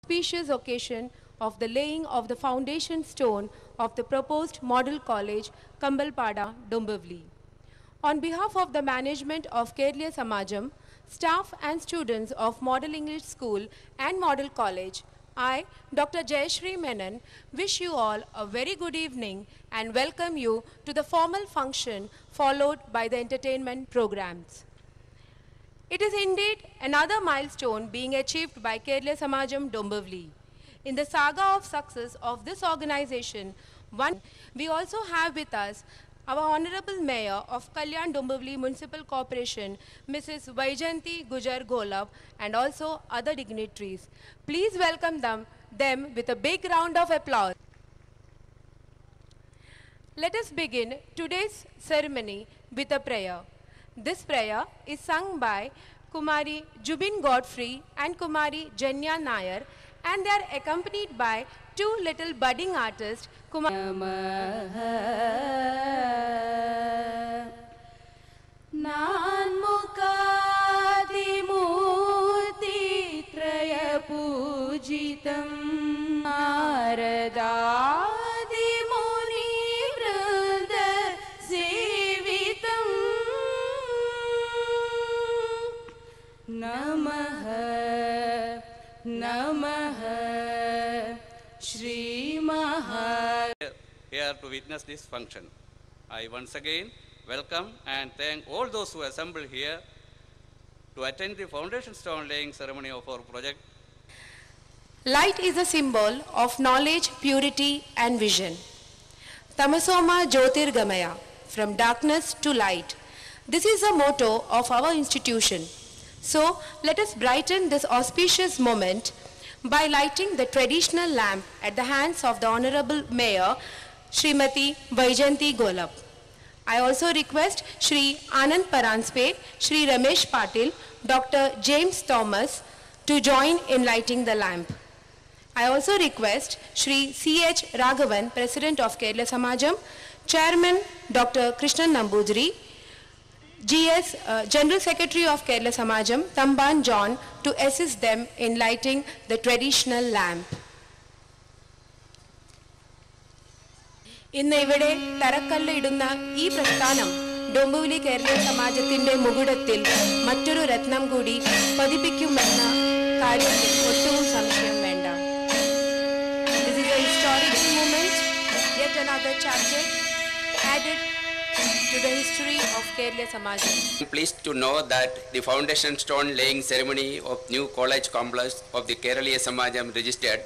auspicious occasion of the laying of the foundation stone of the proposed Model College, Kambalpada, Dombivli. On behalf of the management of Kerala Samajam, staff and students of Model English School and Model College, I, Dr. Jayashree Menon, wish you all a very good evening and welcome you to the formal function followed by the entertainment programs. It is indeed another milestone being achieved by Kerala Samajam Dombivli. In the saga of success of this organization, we also have with us our Honorable Mayor of Kalyan Dombivli Municipal Corporation, Mrs. Vaijanti Gujar Golab, and also other dignitaries. Please welcome them with a big round of applause. Let us begin today's ceremony with a prayer. This prayer is sung by Kumari Jubin Godfrey and Kumari Janya Nair, and they are accompanied by two little budding artists, here to witness this function. I once again welcome and thank all those who assembled here to attend the foundation stone laying ceremony of our project. Light is a symbol of knowledge, purity and vision. Tamasoma Jyotirgamaya, from darkness to light. This is the motto of our institution. So let us brighten this auspicious moment by lighting the traditional lamp at the hands of the Honorable Mayor, Srimati Vaijanti Golab. I also request Shri Anand Paranspe, Shri Ramesh Patil, Dr. James Thomas to join in lighting the lamp. I also request Shri C.H. Raghavan, President of Kerala Samajam, Chairman Dr. Krishnan Nambudiri, GS General Secretary of Kerala Samajam, Tamban John, to assist them in lighting the traditional lamp. ഇന്ന് ഇവിടെ തറക്കല്ല് ഇടുന്ന ഈ പ്രസ്ഥാനം ഡോംബിവിലി കേരളീയ സമാജത്തിന്റെ മുകുടത്തിൽ മറ്റൊരു രത്നം കൂടി പതിപ്പിക്കുമെന്ന കാര്യത്തിൽ ഒട്ടും സംശയം വേണ്ട. This is a historic moment, yet another chapter added to the history of Kerala Samajam. I'm pleased to know that the foundation stone laying ceremony of new college complex of the Kerala Samajam registered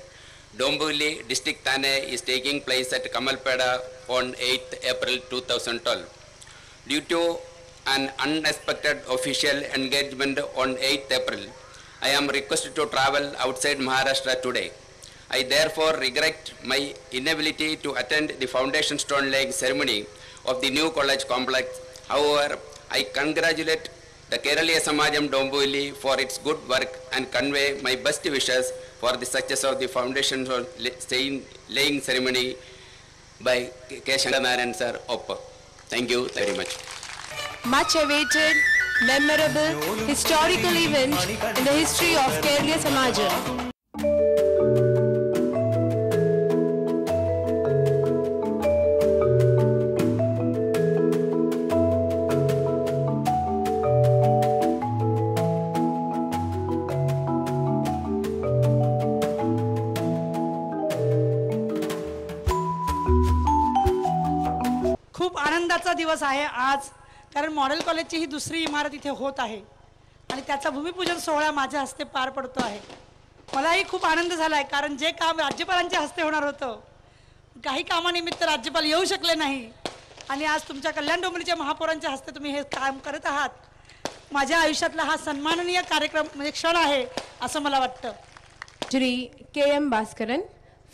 Dombivli district Thane is taking place at Kamalpada on 8th April 2012. Due to an unexpected official engagement on 8th April, I am requested to travel outside Maharashtra today. I therefore regret my inability to attend the foundation stone laying ceremony of the new college complex. However, I congratulate the Kerala Samajam Dombivli for its good work and convey my best wishes for the success of the foundation laying ceremony by K. Shankaranaran sir, Oppa. Thank you very much. Much awaited, memorable, historical event in the history of Kerala Samajam. खूप आनंदाचा दिवस आहे आज, कारण model कॉलेजची ही दुसरी इमारत इथे होत आहे आणि त्याचा भूमिपूजन सोहळा माझ्या हस्ते पार पडतो आहे. मलाही खूप आनंद झाला आहे, कारण जे काम राज्यपालांच्या हस्ते होणार होतं, काही कामानिमित्त राज्यपाल येऊ शकले नाही आणि आज तुमच्या कल्याण डोंबिवलीच्या महापौरांच्या हस्ते तुम्ही हे काम करत आहात. माझ्या आयुष्यातला हा सन्माननीय कार्यक्रम म्हणजे क्षण आहे असं मला वाटतं. Shri K.M. Bhaskaran,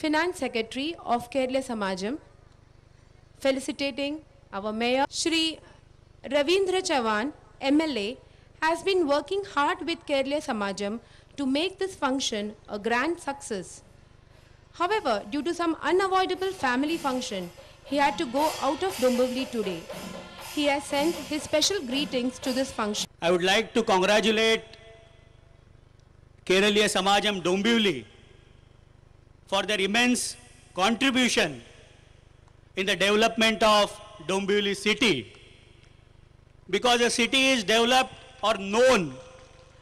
Finance Secretary of Kerala Samajam, felicitating our Mayor. Shri Ravindra Chavan, MLA, has been working hard with Kerala Samajam to make this function a grand success. However, due to some unavoidable family function, he had to go out of Dombivli today. He has sent his special greetings to this function. I would like to congratulate Kerala Samajam Dombivli for their immense contribution in the development of Dombivli city. Because a city is developed or known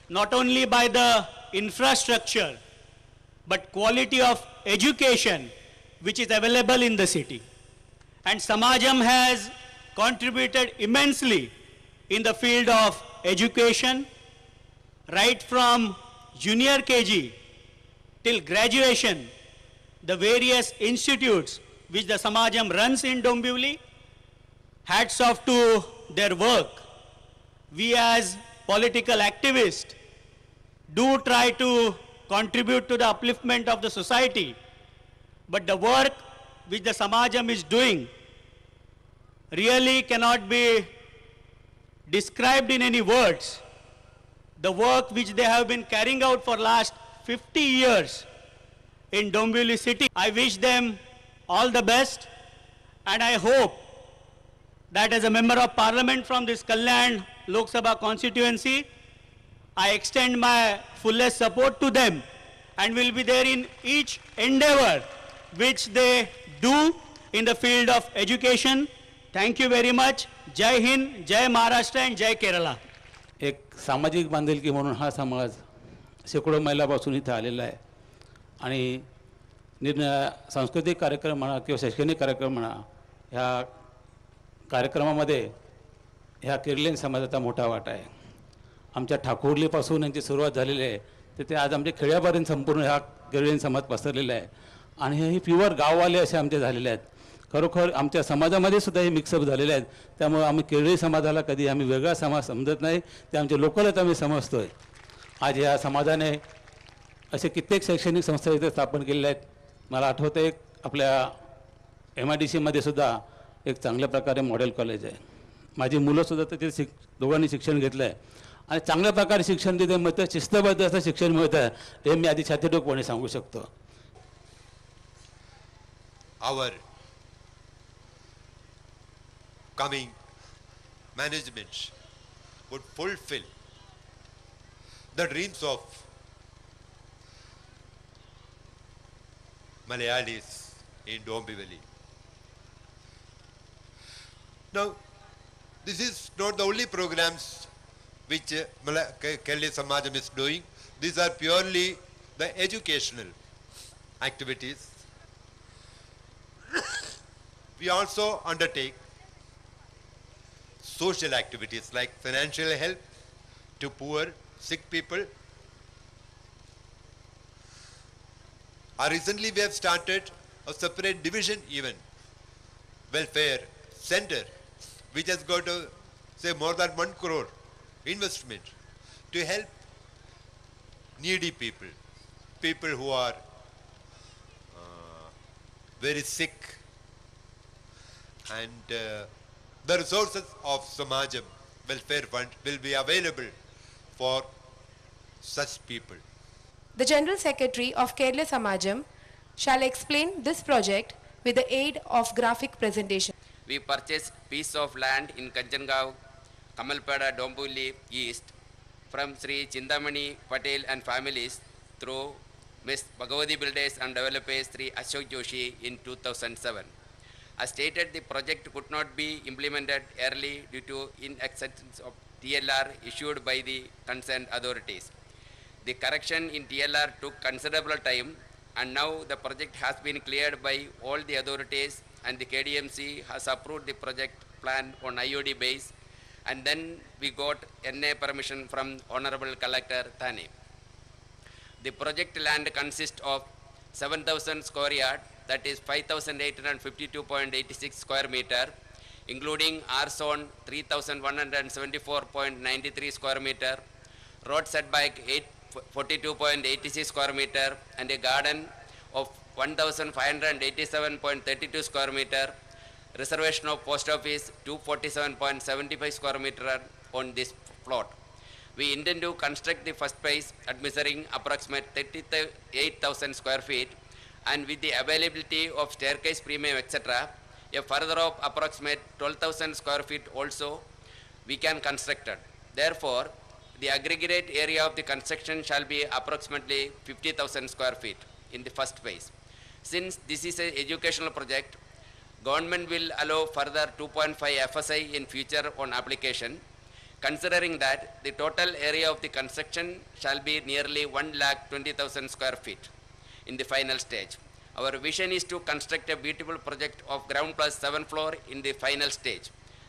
not only by the infrastructure, but quality of education which is available in the city. And Samajam has contributed immensely in the field of education, right from junior KG till graduation. The various institutes which the Samajam runs in Dombivli, hats off to their work. We as political activists do try to contribute to the upliftment of the society, but the work which the Samajam is doing really cannot be described in any words. The work which they have been carrying out for last 50 years in Dombivli city. I wish them all the best, and I hope that as a member of parliament from this Kalyan Lok Sabha constituency, I extend my fullest support to them and will be there in each endeavor which they do in the field of education. Thank you very much. Jai Hind, Jai Maharashtra and Jai Kerala. एक सामाजिक बांधिलकी म्हणून हा समाज शेकडो मैलापासून इथे आलेला आहे आणि सांस्कृतिक कार्यक्रम म्हणा किंवा शैक्षणिक कार्यक्रम म्हणा, ह्या कार्यक्रमामध्ये ह्या केरळीयन समाजाचा मोठा वाटा आहे. आमच्या ठाकुर्लीपासून यांची सुरुवात झालेली आहे तर ते आज आमच्या खेड्यापर्यंत संपूर्ण ह्या केरळीयन समाज पसरलेला आहे आणि हे प्युअर गाववाले असे आमचे झालेले आहेत. खरोखर आमच्या समाजामध्ये सुद्धा हे मिक्सअप झालेले आहेत. त्यामुळे आम्ही केरळी समाजाला कधी आम्ही वेगळा समाज समजत नाही, ते आमचे लोकलच आम्ही समजतो आहे. आज या समाजाने असे कित्येक शैक्षणिक संस्था इथे स्थापन केलेल्या आहेत. मला आठवतं एक आपल्या MIDCमध्ये सुद्धा एक चांगल्या प्रकारे मॉडेल कॉलेज आहे. माझी मुलंसुद्धा तिथे दोघांनी शिक्षण घेतलं आहे आणि चांगल्या प्रकारे शिक्षण तिथे मिळतं, शिस्तबद्ध असं शिक्षण मिळतं, हे मी आधी छातीठोकपणे सांगू शकतो. Our coming management would fulfill the dreams of Malayalis in Dombivli. Now, this is not the only programs which Kerala Samajam is doing. These are purely the educational activities. We also undertake social activities like financial help to poor, sick people. Recently we have started a separate division even, welfare center, which has got say more than 1 crore investment to help needy people, people who are very sick, and the resources of Samajam Welfare Fund will be available for such people. The General Secretary of Kerala Samajam shall explain this project with the aid of graphic presentation. We purchased piece of land in Kanchangaon, Kamalpada, Dombivli East from Sri Chindamani Patel and families through Ms. Bhagavati Builders and Developers Sri Ashok Joshi in 2007. As stated, the project could not be implemented early due to inacceptance of TLR issued by the concerned authorities. The correction in TLR took considerable time, and now the project has been cleared by all the authorities, and the KDMC has approved the project plan on IOD base, and then we got NA permission from Honorable Collector Thane. The project land consists of 7,000 square yard, that is 5,852.86 square meter, including R zone 3,174.93 square meter, road setback 42.86 square meter, and a garden of 1,587.32 square meter, reservation of post office 247.75 square meter on this plot. We intend to construct the first phase at measuring approximate 38,000 square feet, and with the availability of staircase premium etc., a further of approximate 12,000 square feet also we can construct it. Therefore, the aggregate area of the construction shall be approximately 50,000 square feet in the first phase. Since this is an educational project, government will allow further 2.5 FSI in future on application, considering that the total area of the construction shall be nearly 1,20,000 square feet in the final stage. Our vision is to construct a beautiful project of ground plus 7 floor in the final stage.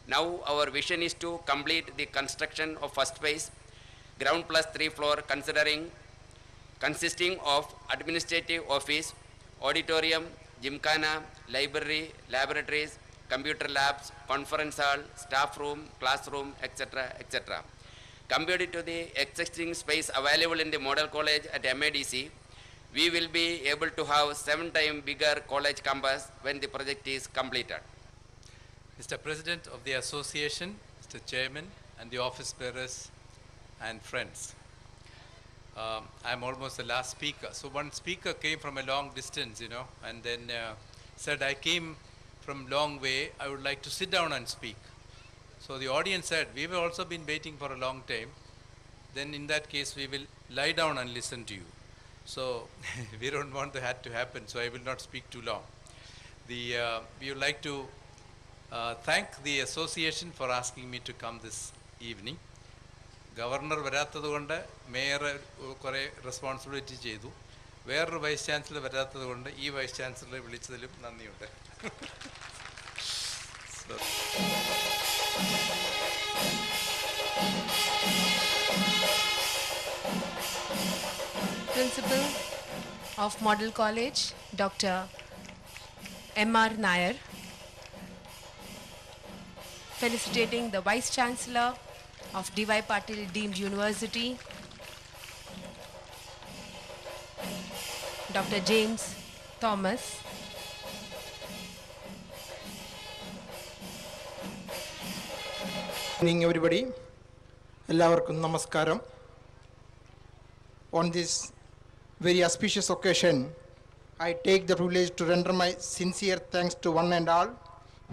Now our vision is to complete the construction of first phase, ground plus 3 floor, consisting of administrative office, auditorium, gymkhana, library, laboratories, computer labs, conference hall, staff room, classroom, etc., etc. Compared to the existing space available in the model college at MADC, we will be able to have 7 times bigger college campus when the project is completed. Mr. President of the Association, Mr. Chairman, and the office bearers and friends. I'm almost the last speaker. So one speaker came from a long distance, and then said, I came from long way, I would like to sit down and speak. So the audience said, we've also been waiting for a long time. Then in that case, we will lie down and listen to you. So we don't want that to happen, so I will not speak too long. We would like to thank the association for asking me to come this evening. Governor വരാത്തതുകൊണ്ട് mayor കുറേ responsibility ചെയ്തു. വേറൊരു vice chancellor വരാത്തതുകൊണ്ട് ഈ vice ചാൻസലറെ വിളിച്ചതിലും നന്ദിയുണ്ട്. Principal of Model College, Dr. M.R. Nair, felicitating the Vice Chancellor of D.Y. Patil Deemed University, Dr. James Thomas. Good evening, everybody. എല്ലാവർക്കും നമസ്കാരം. On this very auspicious occasion, I take the privilege to render my sincere thanks to one and all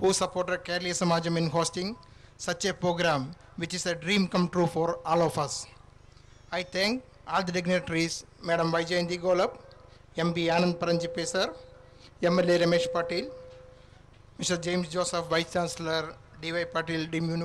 who supported Kerala Samajam in hosting such a program, which is a dream come true for all of us. I thank all the dignitaries, Madam Vaijayanti Golab, MB Anand Paranjipe sir, MLA Ramesh Patil, Mr. James Joseph, Vice Chancellor, D.Y. Patil Deemed University.